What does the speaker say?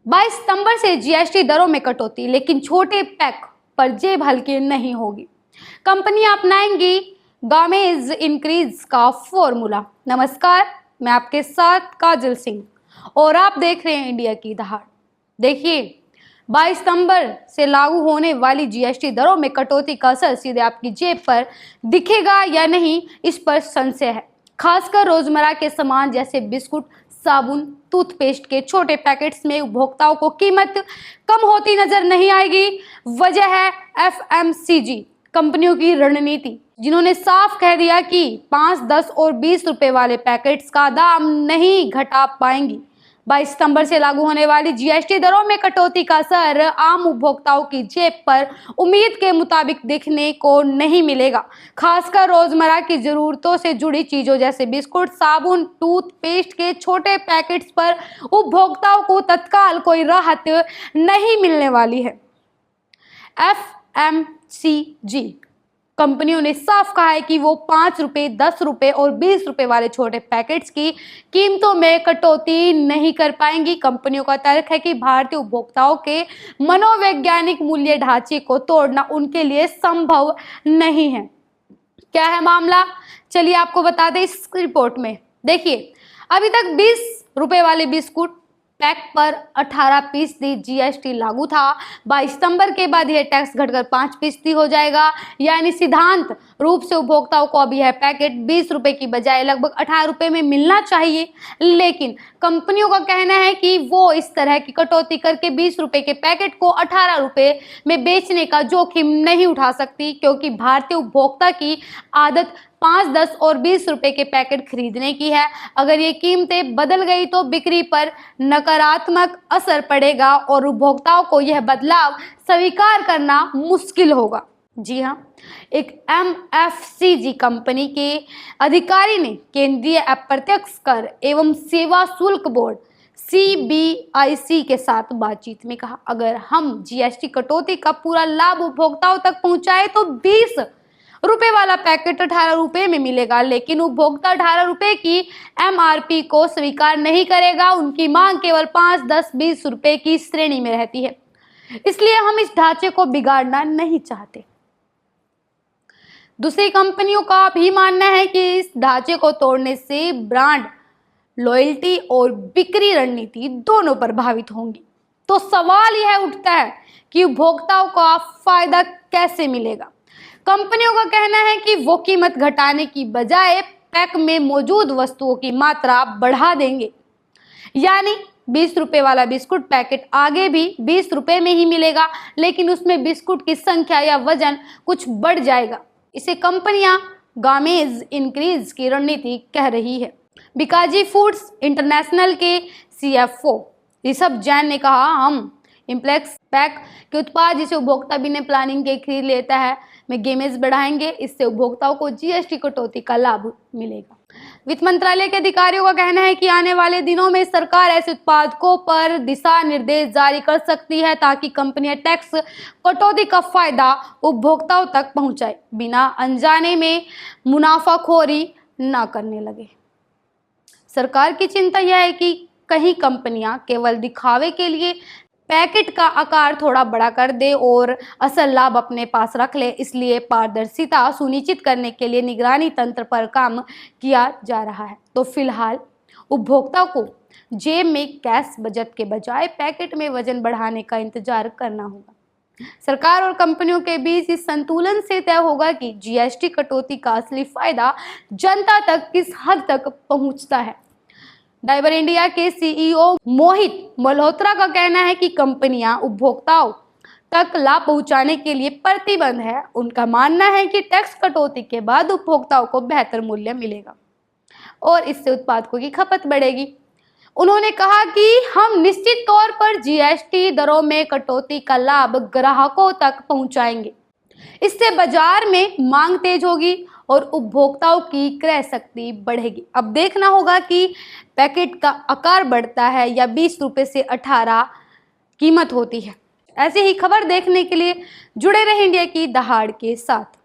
22 सितंबर से जीएसटी दरों में कटौती, लेकिन छोटे पैक पर जेब हल्की नहीं होगी। कंपनियां अपनाएंगी गामेज इंक्रीज का फॉर्मूला। नमस्कार, मैं आपके साथ काजल सिंह और आप देख रहे हैं इंडिया की दहाड़। देखिए, 22 सितंबर से लागू होने वाली जीएसटी दरों में कटौती का असर सीधे आपकी जेब पर दिखेगा या नहीं, इस पर संशय है। खासकर रोजमर्रा के सामान जैसे बिस्कुट, साबुन, टूथपेस्ट के छोटे पैकेट्स में उपभोक्ताओं को कीमत कम होती नजर नहीं आएगी। वजह है एफएमसीजी कंपनियों की रणनीति, जिन्होंने साफ कह दिया कि 5, 10 और 20 रुपए वाले पैकेट्स का दाम नहीं घटा पाएंगी। 22 सितंबर से लागू होने वाली जीएसटी दरों में कटौती का असर आम उपभोक्ताओं की जेब पर उम्मीद के मुताबिक देखने को नहीं मिलेगा। खासकर रोजमर्रा की जरूरतों से जुड़ी चीजों जैसे बिस्कुट, साबुन, टूथपेस्ट के छोटे पैकेट्स पर उपभोक्ताओं को तत्काल कोई राहत नहीं मिलने वाली है। एफएमसीजी कंपनियों ने साफ कहा है कि वो 5 रुपए, 10 रुपए और 20 रुपए वाले छोटे पैकेट्स की कीमतों में कटौती नहीं कर पाएंगी। कंपनियों का तर्क है कि भारतीय उपभोक्ताओं के मनोवैज्ञानिक मूल्य ढांचे को तोड़ना उनके लिए संभव नहीं है। क्या है मामला, चलिए आपको बता दें इस रिपोर्ट में। देखिए, अभी तक 20 रुपए वाले बिस्कुट पैक पर 18% जीएसटी लागू था। 22 सितंबर के बाद यह टैक्स घटकर 5% हो जाएगा, यानी सिद्धांत रूप से उपभोक्ताओं को अब यह पैकेट 20 रुपए की बजाय लगभग 18 रुपए में मिलना चाहिए। लेकिन कंपनियों का कहना है कि वो इस तरह की कटौती करके 20 रुपए के पैकेट को 18 रुपए में बेचने का जोखिम नहीं उठा सकती, क्योंकि भारतीय उपभोक्ता की आदत 5, 10 और 20 रुपए के पैकेट खरीदने की है। अगर ये कीमतें बदल गई तो बिक्री पर नकारात्मक असर पड़ेगा और उपभोक्ताओं को यह बदलाव स्वीकार करना मुश्किल होगा। जी हाँ, एक एमएफसीजी कंपनी के अधिकारी ने केंद्रीय अप्रत्यक्ष कर एवं सेवा शुल्क बोर्ड सीबीआईसी के साथ बातचीत में कहा, अगर हम जीएसटी कटौती का पूरा लाभ उपभोक्ताओं तक पहुंचाए तो 20 रुपए वाला पैकेट 18 रुपए में मिलेगा, लेकिन उपभोक्ता 18 रुपए की एमआरपी को स्वीकार नहीं करेगा। उनकी मांग केवल 5, 10, 20 रुपए की श्रेणी में रहती है। इसलिए हम इस ढांचे को बिगाड़ना नहीं चाहते। दूसरी कंपनियों का भी मानना है कि इस ढांचे को तोड़ने से ब्रांड लॉयल्टी और बिक्री रणनीति दोनों प्रभावित होंगी। तो सवाल यह उठता है कि उपभोक्ताओं को फायदा कैसे मिलेगा। कंपनियों का कहना है कि वो कीमत घटाने की बजाय पैक में मौजूद वस्तुओं की मात्रा बढ़ा देंगे, यानी 20 रुपए वाला बिस्कुट पैकेट आगे भी 20 रुपए में ही मिलेगा, लेकिन उसमें बिस्कुट की संख्या या वजन कुछ बढ़ जाएगा। इसे कंपनियां गामेज इंक्रीज की रणनीति कह रही है। बीकाजी फूड्स इंटरनेशनल के सीएफओ ऋषभ जैन ने कहा, हम इम्प्लेक्स पैक के उत्पाद जिसे उपभोक्ता बिना प्लानिंग के खरीद लेता है में गेमेज बढ़ाएंगे। इससे उपभोक्ताओं को जीएसटी कटौती का लाभ मिलेगा। वित्त मंत्रालय के अधिकारियों का कहना है कि आने वाले दिनों में सरकार ऐसे उत्पादकों पर दिशा निर्देश जारी कर सकती है ताकि कंपनियां टैक्स कटौती का फायदा उपभोक्ताओं तक पहुंचाए, बिना अनजाने में मुनाफाखोरी न करने लगे। सरकार की चिंता यह है कि कहीं कंपनियां केवल दिखावे के लिए पैकेट का आकार थोड़ा बड़ा कर दे और असल लाभ अपने पास रख ले। इसलिए पारदर्शिता सुनिश्चित करने के लिए निगरानी तंत्र पर काम किया जा रहा है। तो फिलहाल उपभोक्ता को जेब में कैश बचत के बजाय पैकेट में वजन बढ़ाने का इंतजार करना होगा। सरकार और कंपनियों के बीच इस संतुलन से तय होगा कि जीएसटी कटौती का असली फायदा जनता तक किस हद तक पहुंचता है। डाबर इंडिया के सीईओ मोहित मल्होत्रा का कहना है कि कंपनियां उपभोक्ताओं तक लाभ पहुंचाने के लिए प्रतिबद्ध है। उनका मानना है कि टैक्स कटौती के बाद उपभोक्ताओं को बेहतर मूल्य मिलेगा और इससे उत्पादकों की खपत बढ़ेगी। उन्होंने कहा कि हम निश्चित तौर पर जीएसटी दरों में कटौती का लाभ ग्राहकों तक पहुंचाएंगे। इससे बाजार में मांग तेज होगी और उपभोक्ताओं की क्रय शक्ति बढ़ेगी। अब देखना होगा कि पैकेट का आकार बढ़ता है या 20 रुपए से 18 कीमत होती है। ऐसे ही खबर देखने के लिए जुड़े रहे इंडिया की दहाड़ के साथ।